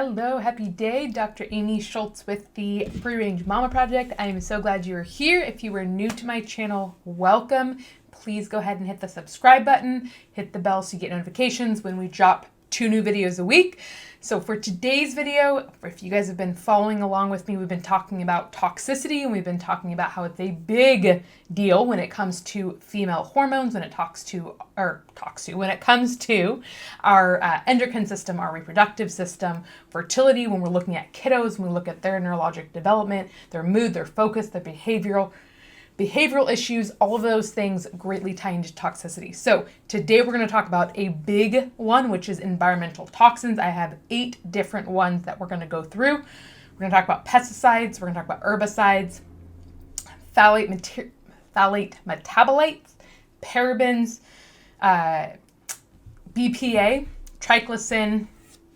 Hello, happy day. Dr. Amy Schultz with the Free Range Mama Project. I am so glad you are here. If you are new to my channel, welcome. Please go ahead and hit the subscribe button, hit the bell so you get notifications when we drop 2 new videos a week. So for today's video, if you guys have been following along with me, we've been talking about toxicity, and we've been talking about how it's a big deal when it comes to female hormones, when it comes to our endocrine system, our reproductive system, fertility, when we're looking at kiddos, when we look at their neurologic development, their mood, their focus, their behavioral issues, all of those things greatly tie into toxicity. So today we're going to talk about a big one, which is environmental toxins. I have 8 different ones that we're going to go through. We're going to talk about pesticides, we're going to talk about herbicides, phthalate metabolites, parabens, BPA, triclosan,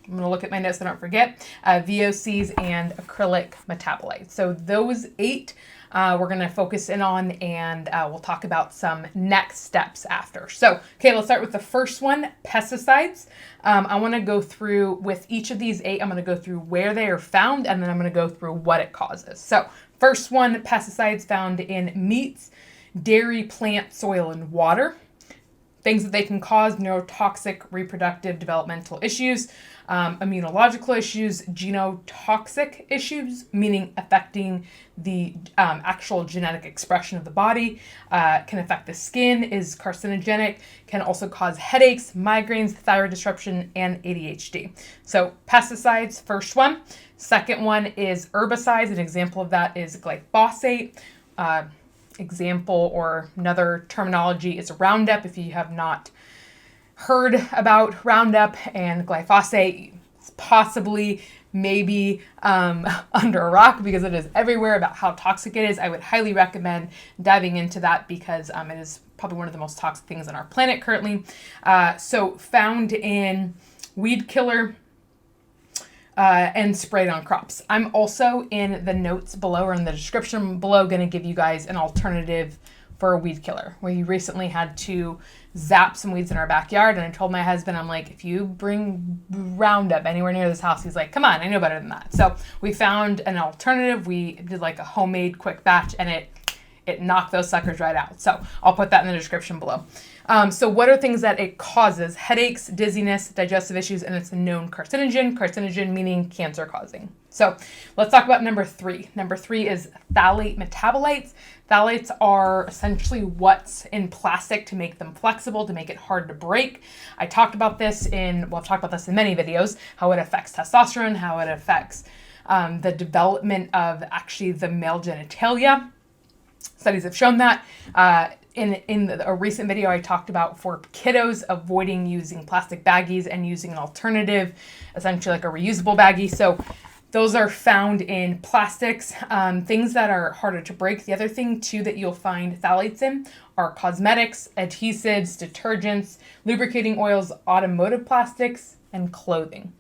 I'm going to look at my notes so I don't forget, VOCs, and acrylic metabolites. So those 8 we're going to focus in on, and we'll talk about some next steps after. So, okay, let's start with the first one, pesticides. I want to go through with each of these 8, I'm going to go through where they are found, and then I'm going to go through what it causes. So first one, pesticides found in meats, dairy, plant, soil, and water. Things that they can cause: neurotoxic, reproductive, developmental issues, immunological issues, genotoxic issues, meaning affecting the actual genetic expression of the body, can affect the skin, is carcinogenic, can also cause headaches, migraines, thyroid disruption, and ADHD. So pesticides, first one. Second one is herbicides. An example of that is glyphosate. Example or another terminology is Roundup. If you have not heard about Roundup and glyphosate, it's possibly maybe under a rock because it is everywhere about how toxic it is. I would highly recommend diving into that because it is probably one of the most toxic things on our planet currently. So found in weed killer, and sprayed on crops. I'm also in the notes below or in the description below going to give you guys an alternative for a weed killer. We recently had to zap some weeds in our backyard, and I told my husband, I'm like, if you bring Roundup anywhere near this house, he's like, come on, I know better than that. So we found an alternative. We did like a homemade quick batch, and it knocked those suckers right out. So I'll put that in the description below. So what are things that it causes? Headaches, dizziness, digestive issues, and it's a known carcinogen. Carcinogen meaning cancer causing. So let's talk about number 3. Number 3 is phthalate metabolites. Phthalates are essentially what's in plastic to make them flexible, to make it hard to break. I've talked about this in many videos, how it affects testosterone, how it affects the development of actually the male genitalia. Studies have shown that. In a recent video, I talked about for kiddos avoiding using plastic baggies and using an alternative, essentially like a reusable baggie. So those are found in plastics, things that are harder to break. The other thing too that you'll find phthalates in are cosmetics, adhesives, detergents, lubricating oils, automotive plastics, and clothing.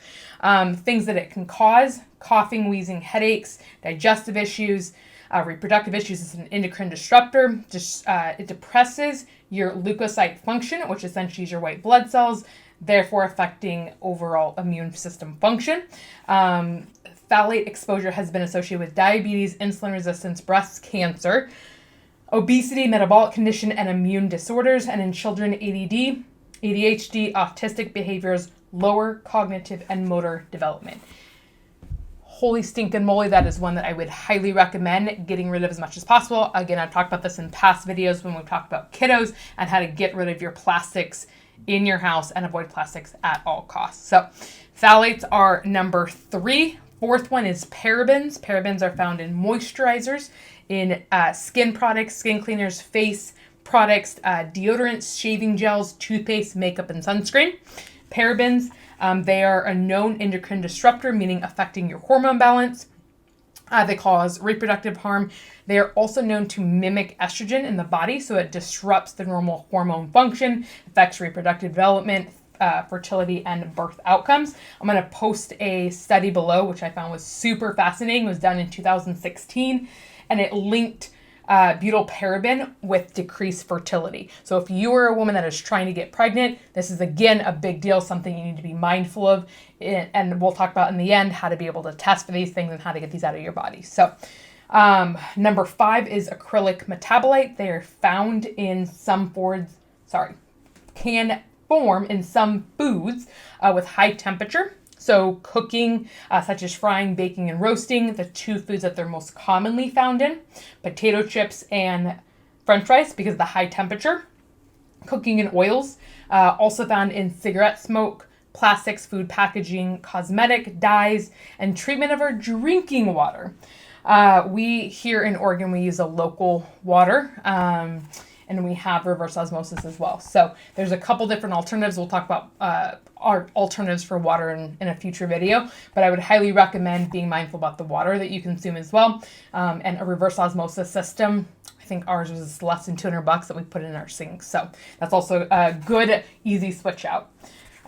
Things that it can cause: coughing, wheezing, headaches, digestive issues, reproductive issues. Is an endocrine disruptor. It depresses your leukocyte function, which essentially is your white blood cells, therefore affecting overall immune system function. Phthalate exposure has been associated with diabetes, insulin resistance, breast cancer, obesity, metabolic condition, and immune disorders, and in children, ADD, ADHD, autistic behaviors, lower cognitive and motor development. Holy stinking moly, that is one that I would highly recommend getting rid of as much as possible. Again, I've talked about this in past videos when we've talked about kiddos and how to get rid of your plastics in your house and avoid plastics at all costs. So phthalates are number 3. Fourth one is parabens. Parabens are found in moisturizers, in skin products, skin cleaners, face products, deodorants, shaving gels, toothpaste, makeup, and sunscreen. Parabens, they are a known endocrine disruptor, meaning affecting your hormone balance. They cause reproductive harm. They are also known to mimic estrogen in the body, so it disrupts the normal hormone function, affects reproductive development, fertility, and birth outcomes. I'm going to post a study below, which I found was super fascinating. It was done in 2016, and it linked paraben with decreased fertility. So if you are a woman that is trying to get pregnant, this is again a big deal, something you need to be mindful of. And we'll talk about in the end how to be able to test for these things and how to get these out of your body. So number 5 is acrylic metabolite. They are found in can form in some foods with high temperature. So cooking, such as frying, baking, and roasting, the 2 foods that they're most commonly found in. Potato chips and French fries because of the high temperature. Cooking in oils, also found in cigarette smoke, plastics, food packaging, cosmetic, dyes, and treatment of our drinking water. We here in Oregon, we use a local water, and we have reverse osmosis as well. So there's a couple different alternatives. We'll talk about our alternatives for water in a future video, but I would highly recommend being mindful about the water that you consume as well. And a reverse osmosis system, I think ours was less than $200 that we put in our sink. So that's also a good, easy switch out.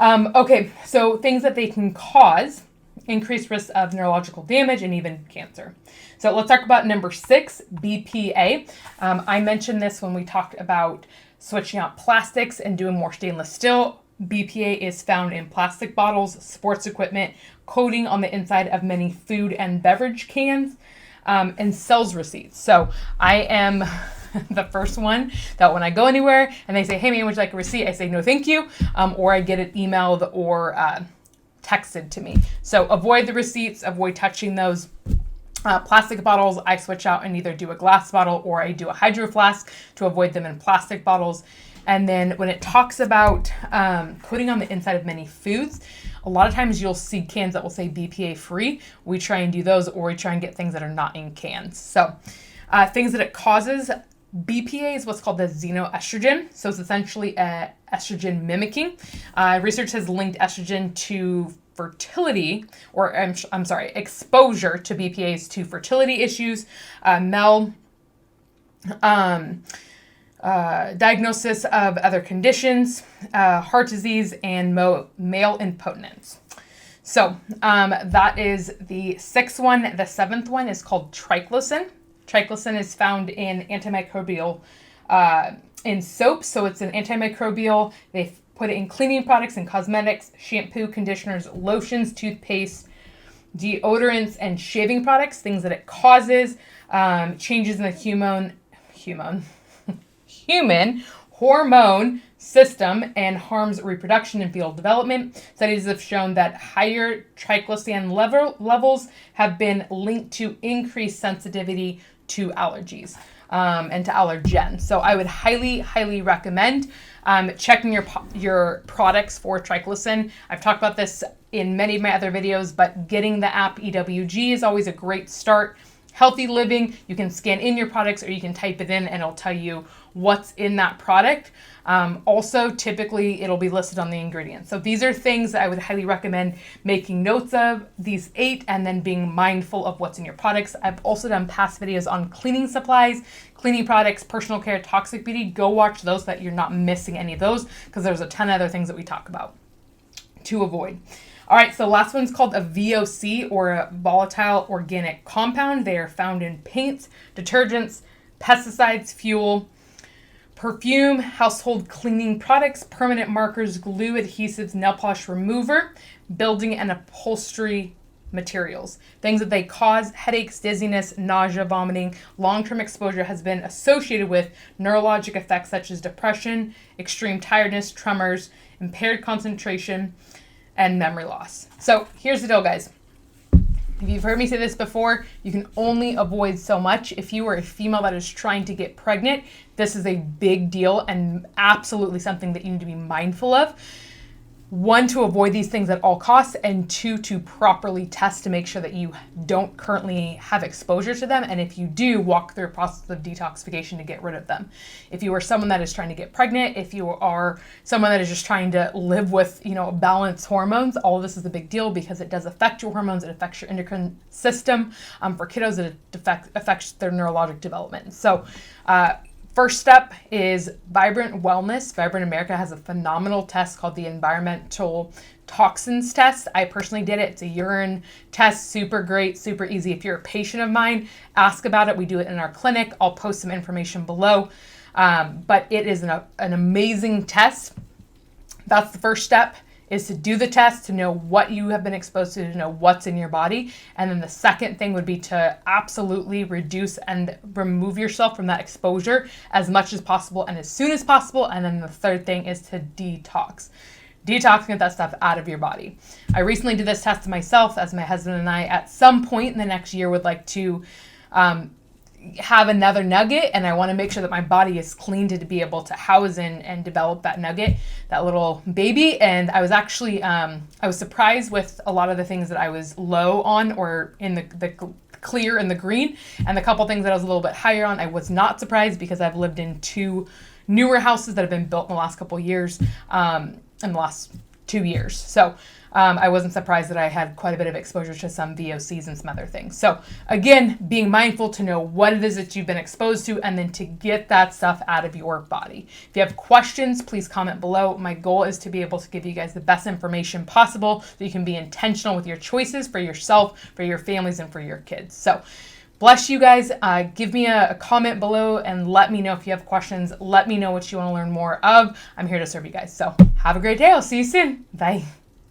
Okay, so things that they can cause: increased risk of neurological damage and even cancer. So let's talk about number 6, BPA. I mentioned this when we talked about switching out plastics and doing more stainless steel. BPA is found in plastic bottles, sports equipment, coating on the inside of many food and beverage cans, and sales receipts. So I am the first one that when I go anywhere and they say, "Hey man, would you like a receipt?" I say, "No, thank you," or I get it emailed or texted to me. So avoid the receipts, avoid touching those. Plastic bottles, I switch out and either do a glass bottle or I do a hydro flask to avoid them in plastic bottles. And then when it talks about putting on the inside of many foods, a lot of times you'll see cans that will say BPA free. We try and do those, or we try and get things that are not in cans. So things that it causes: BPA is what's called the xenoestrogen. So it's essentially estrogen mimicking. Research has linked estrogen to fertility, or exposure to BPAs to fertility issues, diagnosis of other conditions, heart disease, and male impotence. So that is the 6th one. The 7th one is called triclosan. Triclosan is found in antimicrobial in soap. So it's an antimicrobial. They put it in cleaning products and cosmetics, shampoo, conditioners, lotions, toothpaste, deodorants, and shaving products. Things that it causes: changes in the human hormone system and harms reproduction and fetal development. Studies have shown that higher triclosan levels have been linked to increased sensitivity to allergies and to allergens. So I would highly, highly recommend checking your products for triclosan. I've talked about this in many of my other videos, but getting the app EWG is always a great start. Healthy Living, you can scan in your products or you can type it in and it'll tell you what's in that product. Also, typically it'll be listed on the ingredients. So these are things that I would highly recommend making notes of, these 8, and then being mindful of what's in your products. I've also done past videos on cleaning supplies, cleaning products, personal care, toxic beauty. Go watch those so that you're not missing any of those, because there's a ton of other things that we talk about to avoid. All right, so the last one's called a VOC, or a volatile organic compound. They are found in paints, detergents, pesticides, fuel, perfume, household cleaning products, permanent markers, glue, adhesives, nail polish remover, building and upholstery materials. Things that they cause: headaches, dizziness, nausea, vomiting. Long-term exposure has been associated with neurologic effects such as depression, extreme tiredness, tremors, impaired concentration, and memory loss. So here's the deal, guys. If you've heard me say this before, you can only avoid so much. If you are a female that is trying to get pregnant, this is a big deal and absolutely something that you need to be mindful of. 1, to avoid these things at all costs, and 2, to properly test to make sure that you don't currently have exposure to them, and if you do, walk through a process of detoxification to get rid of them. If you are someone that is trying to get pregnant, if you are someone that is just trying to live with, balanced hormones, all of this is a big deal because it does affect your hormones, it affects your endocrine system. For kiddos, it affects their neurologic development. So First step is Vibrant Wellness. Vibrant America has a phenomenal test called the Environmental Toxins test. I personally did it. It's a urine test, super great, super easy. If you're a patient of mine, ask about it. We do it in our clinic. I'll post some information below. But it is an amazing test. That's the first step, is to do the test, to know what you have been exposed to know what's in your body. And then the second thing would be to absolutely reduce and remove yourself from that exposure as much as possible and as soon as possible. And then the third thing is to detox. Detox, get that stuff out of your body. I recently did this test to myself, as my husband and I at some point in the next year would like to have another nugget, and I want to make sure that my body is clean to be able to house and develop that nugget, that little baby. And I was actually, I was surprised with a lot of the things that I was low on, or in the clear and the green, and the couple things that I was a little bit higher on. I was not surprised because I've lived in 2 newer houses that have been built in the last couple of years, in the last 2 years. So I wasn't surprised that I had quite a bit of exposure to some VOCs and some other things. So again, being mindful to know what it is that you've been exposed to, and then to get that stuff out of your body. If you have questions, please comment below. My goal is to be able to give you guys the best information possible so you can be intentional with your choices for yourself, for your families, and for your kids. So bless you guys. Give me a comment below and let me know if you have questions. Let me know what you want to learn more of. I'm here to serve you guys. So have a great day. I'll see you soon. Bye.